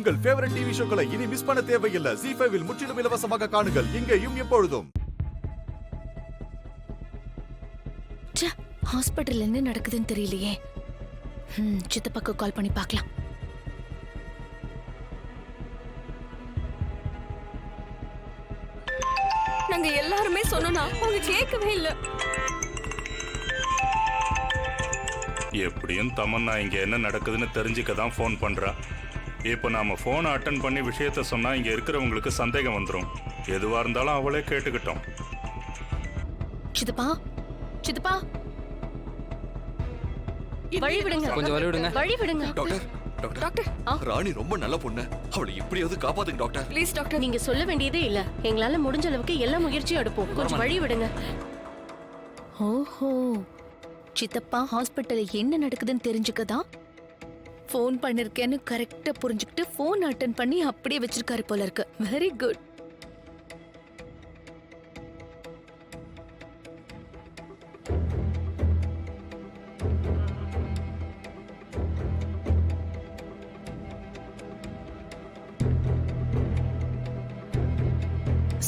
உங்கள் favourite TV ஷோக்களை இனி miss பண்ண தேவையில்லை. ZEE5 இல் முற்றிலும் இலவசமாக காணுங்கள். இங்கேயும் எப்பொழுதும். ஹாஸ்பிட்டல் என்ன நடக்குதுன்னு தெரியலையே. சித்தப்பாக்கு கால் பண்ணி பார்க்கலாம். நாங்க எல்லாருமே சொன்னோம்னா அவங்க கேட்கவே இல்ல. எப்படியும் தமன்னா இங்க என்ன நடக்குதுன்னு தெரிஞ்சுக்க தான் ஃபோன் பண்றா. இப்போ நாம ஃபோனை அட்டன் பண்ணி விஷயத்த சொன்னா இங்க இருக்கிறவங்களுக்கு சந்தேகம் வந்துடும். எதுவா இருந்தாலும் அவளே கேட்டுக்கிட்டோம். சித்தப்பா, சித்தப்பா, வழி விடுங்க, கொஞ்சம் வழி விடுங்க. வழி விடுங்க. டாக்டர் டாக்டர் ராணி ரொம்ப நல்ல பொண்ணு. அவளை எப்படியாவது காப்பாத்துங்க டாக்டர். Please doctor. நீங்க சொல்ல வேண்டியதே இல்ல. எங்களால முடிஞ்ச அளவுக்கு எல்லா முயற்சியும் எடுப்போம். கொஞ்சம் வழி விடுங்க. ஓஹோ, சித்தப்பா ஹாஸ்பிட்டல்ல என்ன நடக்குதுன்னு தெரிஞ்சுக்கதான் ஃபோன் பண்ணிருக்கேன்னு கரெக்டா புரிஞ்சுக்கிட்டு ஃபோன் அட்டன் பண்ணி அப்படியே வச்சிருக்காரு போல இருக்கு. Very good.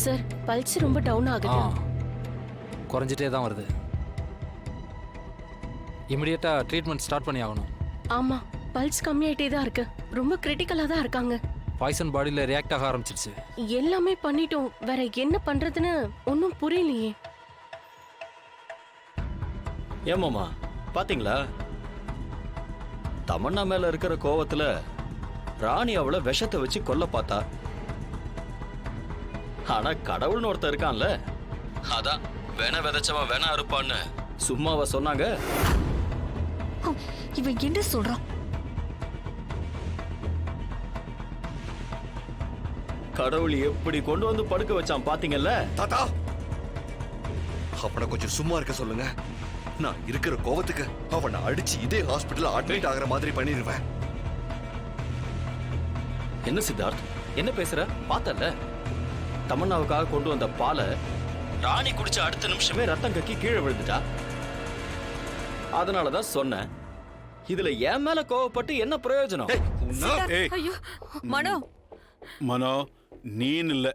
சார், பல்ஸ் ரொம்ப டவுன் ஆகுது. குறைஞ்சிட்டே தான் வருது. இமிடியேட்டா ட்ரீட்மெண்ட் ஸ்டார்ட் பண்ணி ஆகணும். ஆமா, பல்ஸ் கம்மியாயிட்டே தான் இருக்கு. ரொம்ப கிரிட்டிக்கலா தான் இருக்காங்க. பாய்சன் பாடியில் ரியாக்ட் ஆக ஆரம்பிச்சிருச்சு. எல்லாமே பண்ணிட்டோம். வேற என்ன பண்றதுன்னு ஒன்னும் புரியலையே. ஏமாமா பாத்தீங்களா, தமன்னா மேல இருக்கிற கோவத்துல ராணி அவளை விஷத்தை வச்சு கொல்ல பார்த்தா. ஆனா கடவுள்னு ஒருத்தர் இருக்கான்ல, அதான் வேண விதைச்சவன் வேணா இருப்பான்னு சும்மாவா சொன்னாங்க. இவன் என்ன சொல்றான்? கடவுள் எப்படி கொண்டு வந்து படுக்க வச்சான் பாத்தீங்கல்ல. தாத்தா அவனை கொஞ்சம் சும்மா இருக்க சொல்லுங்க. நான் இருக்கிற கோவத்துக்கு அவனை அடிச்சு இதே ஹாஸ்பிட்டல் அட்மிட் ஆகிற மாதிரி பண்ணிடுவேன். என்ன சித்தார்த், என்ன பேசுற? பார்த்தல தமன்னாவுக்காக கொண்டு வந்த பாலை ராணி குடிச்ச அடுத்த நிமிஷமே ரத்தம் கக்கி கீழே விழுந்துட்டா. அதனாலதான் சொன்னேன், இதுல என் மேல கோவப்பட்டு என்ன பிரயோஜனம்? ஐயோ மனோ, மனோ நீன்னு இல்ல,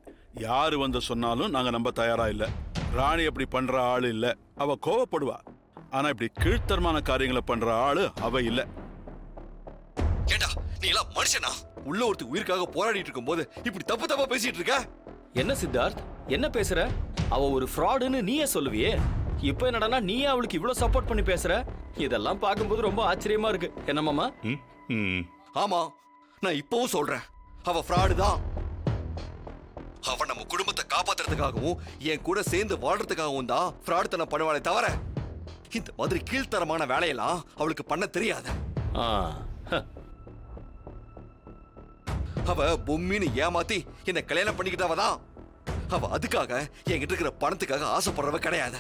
யாரு வந்து சொன்னாலும் நாங்க நம்ப தயாரா இல்ல. ராணி அப்படி பண்ற ஆளு இல்ல. அவ கோவப்படுவா, ஆனா இப்படி கீழ்த்தரமான காரியங்களை பண்ற ஆளு அவ இல்ல. ஏண்டா நீ எல்லாம் மனுஷனா? உள்ள ஒருத்தர் உயிருக்காக போராடிட்டு இருக்கும் போது இப்படி தப்பு தப்பா பேசிட்டு இருக்க. என்ன சித்தார்த், என்ன பேசுற? அவ ஒரு ஃப்ராடுன்னு நீயே சொல்லுவியே. இப்ப என்னடா நீயே அவளுக்கு இவ்வளவு சப்போர்ட் பண்ணி பேசுற? இதெல்லாம் பார்க்கும்போது ரொம்ப ஆச்சரியமா இருக்கு. என்ன மாமா? ஆமா, நான் இப்பவும் சொல்றேன், அவ ஃப்ராடு தான். அவ நம்ம குடும்பத்தை காப்பாத்துறதுக்காகவும் என் கூட சேர்ந்து வாழ்றதுக்காகவும் தான் ஃப்ராடுத்தனம் பண்ணுவாளே தவிர இந்த மாதிரி கீழ்த்தரமான வேலையெல்லாம் அவளுக்கு பண்ண தெரியாது. அவ பொம்மின்னு ஏமாத்தி என்ன கல்யாணம் பண்ணிக்கிட்டவதான். அவ அதுக்காக என்கிட்ட இருக்கிற பணத்துக்காக ஆசைப்படுறவ கிடையாது.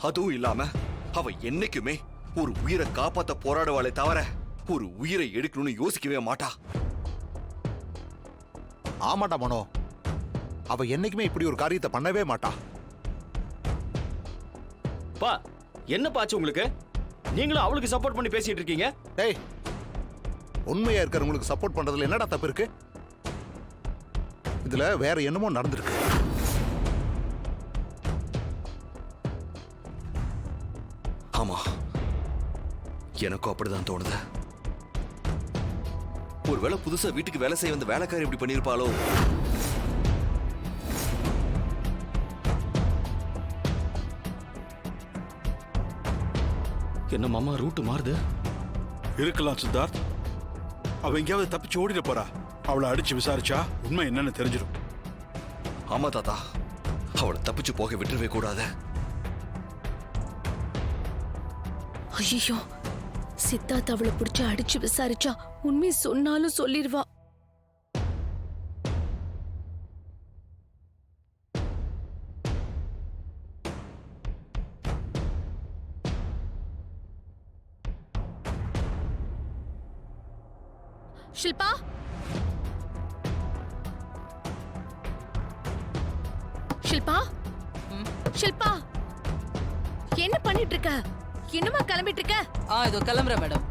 அதுவும் இல்லாம அவ என்னைக்குமே ஒரு உயிரை காப்பாத்த போராடுவாளே தவிர ஒரு உயிரை எடுக்கணும்னு யோசிக்கவே மாட்டா. ஆமாடா மனோ, அவ என்னைக்குமே இப்படி ஒரு காரியத்தை பண்ணவே மாட்டா. பா, என்ன பாச்சு உங்களுக்கு? நீங்களும் அவளுக்கு சப்போர்ட் பண்ணி பேசிட்டு இருக்கீங்க. ஏய், உண்மையா இருக்கிறவங்களுக்கு சப்போர்ட் பண்றதுல என்னடா தப்பு இருக்கு? இதுல வேற என்னமோ நடந்திருக்கு. ஆமா, எனக்கும் அப்படிதான் தோணுது. ஒருவேளை புதுசா வீட்டுக்கு வேலை செய்ய வந்த வேலைக்காரி இப்படி பண்ணிருப்பாளோ? என்ன மாமா ரூட் மாறுது? இருக்கலாம் சித்தார்த், அவ எங்கேயாவது தப்பிச்சு ஓடிட போறா. அவளை அடிச்சு விசாரிச்சா உண்மை என்னன்னு தெரிஞ்சிடும். ஆமா தாத்தா, அவளை தப்பிச்சு போக விட்டுறவே கூடாது. ஐயோ, சித்தார்த் அவளை பிடிச்சு அடிச்சு விசாரிச்சா உண்மை சொன்னாலும் சொல்லிடுவா. ஷில்பா, ஷில்பா, ஷில்பா, என்ன பண்ணிட்டு இருக்க? என்னமா கிளம்பிட்டு இருக்க? இதோ கிளம்புறேன் மேடம்.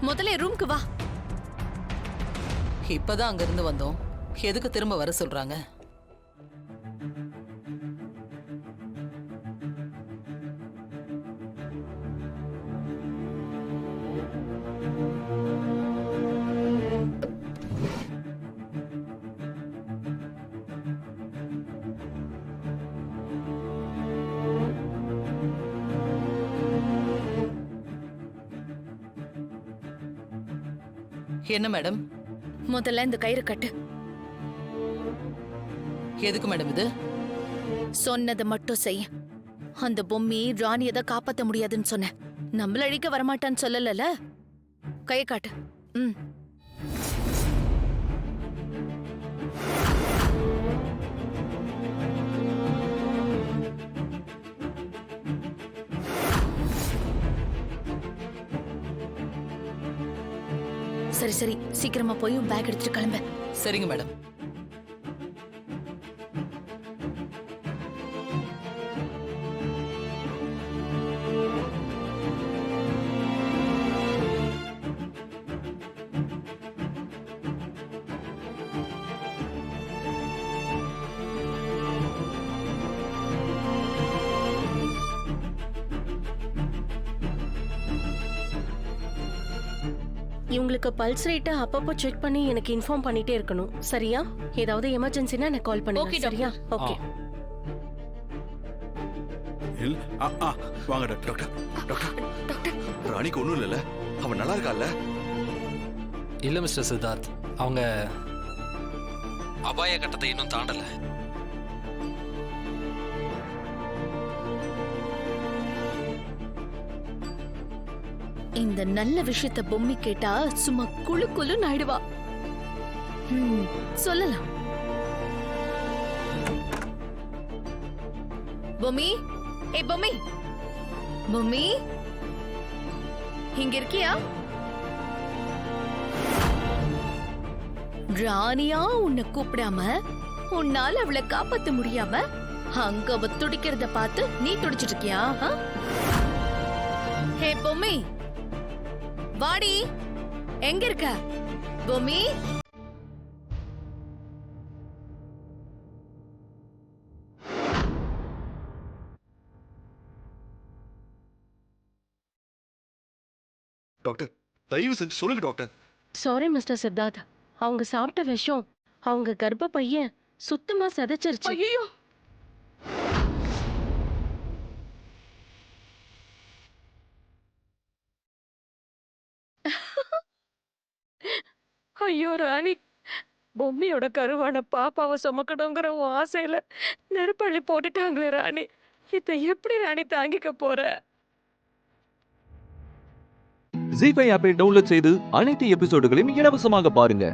முதல்ல ரூம்க்கு வா. இப்பதான் அங்க இருந்து வந்தோம். எதுக்கு திரும்ப வர சொல்றாங்க? என்ன மேடம்? முதல்ல இந்த கயிறு கட்டு. எதுக்கு மேடம் இது? சொன்னதை மட்டும் செய்ய. அந்த பொம்மி ராணியை தான் காப்பாத்த முடியாதுன்னு சொன்ன. நம்மள அழிக்க வரமாட்டான்னு சொல்லல. கையை காட்டு. ம். சரி சரி, சீக்கிரமா போய் பேக் எடுத்துட்டு கிளம்ப. சரிங்க மேடம். இவங்களுக்கு பல்ஸ் ரேட்டை அப்பப்போ செக் பண்ணி எனக்கு இன்ஃபார்ம் பண்ணிட்டே இருக்கணும். சரியா? ஏதாவது எமர்ஜென்சினா எனக்கு கால் பண்ணுங்க. Okay, சரியா? ஓகே. வாங்க டாக்டர். டாக்டர் டாக்டர் ராணிக்கு ஒண்ணும் இல்லைல்ல? அவன் நல்லா இருக்கால்ல? இல்லை மிஸ்டர் சித்தார்த், அவங்க அபாய கட்டத்தை இன்னும் தாண்டல. இந்த நல்ல விஷயத்த பொம்மி கேட்டா சும்மா குளு குளுன்னு ஆயிடுவா. சொல்லலாம். பொம்மி, ஏய் பொம்மி, பொம்மி, இங்க இருக்கியா? ராணியா உன்னை கூப்பிடாம உன்னால அவளை காப்பாத்த முடியாம அங்க அவ துடிக்கிறத பார்த்து நீ துடிச்சிட்டு இருக்கியா? ஹே பொம்மி, வாடி. எங்க இருக்க பொம்மி? டாக்டர் தயவு செஞ்சு சொல்லுங்க டாக்டர். சாரி மிஸ்டர் சித்தார்த், அவங்க சாப்பிட்ட விஷம் அவங்க கர்ப்ப பையன் சுத்தமா சதைச்சிருச்சு. ஐயோ, ஐயோ ராணி, பொம்மியோட கருவான பாப்பாவை சுமக்கணுங்கிற உன் ஆசையில நெருப்பள்ளி போட்டுட்டாங்களே ராணி. இதை எப்படி ராணி தாங்கிக்க போற? ஜீ5 ஆப்பை டவுன்லோட் செய்து அனைத்து எபிசோடுகளையும் இலவசமாக பாருங்க.